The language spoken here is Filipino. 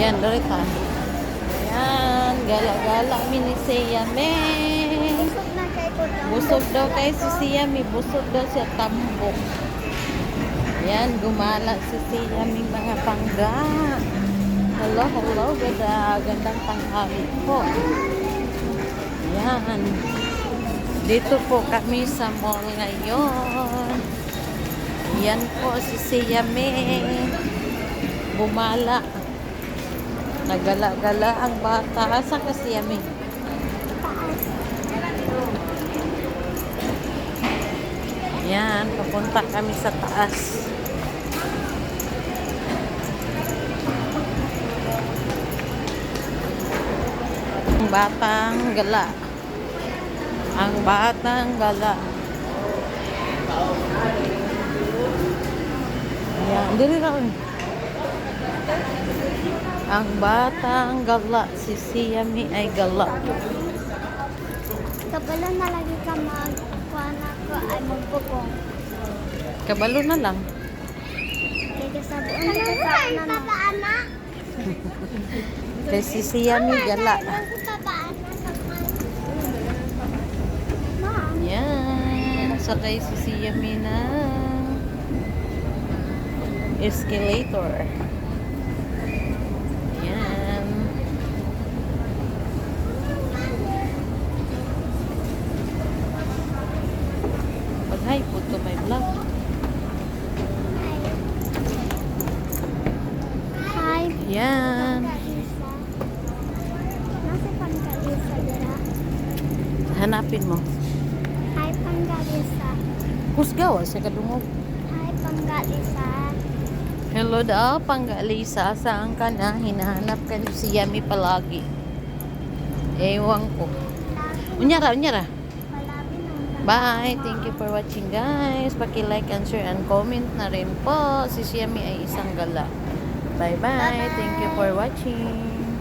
Yan, Dorita. Yan, gala-gala mini siya, me. Busog na kay ko daw. Busog daw kay si siya, may busog daw siya tambok. Yan, gumala si siya, may mga pangga. Hello, hello, ganda. Gandang tanghali po. Yan. Dito po kami sa mall ngayon. Yan po si Siya May. Bumala. Nagala-gala ang bata. Saan ka Siya May? Yan, papunta kami sa taas. Ang batang gala. Ang batang gala. Yan, dili na. Ang batang gala. Si Siya May ay gala. Kabalo na lagi ka magkuha na ko ay magpupong. Kabalo na lang. Kaya kasabuan na ka na na. Kay si Siya May gala. Yan. Sakay si Siya May na escalator. Yan. Pag-hi po to my vlog. Hi. Yan. Nasa Pangkalisa dira. Hanapin mo. Hi Pangkalisa. Husgaw sa kadungog. Hi Pangkalisa. Hello daw, Panggalisa. Saan ka na? Hinahanap ka ni si Yami palagi. Ewan ko. Unyara, unyara. Bye. Thank you for watching, guys. Paki-like and share and comment na rin po. Si Yami ay isang gala. Bye-bye. Thank you for watching.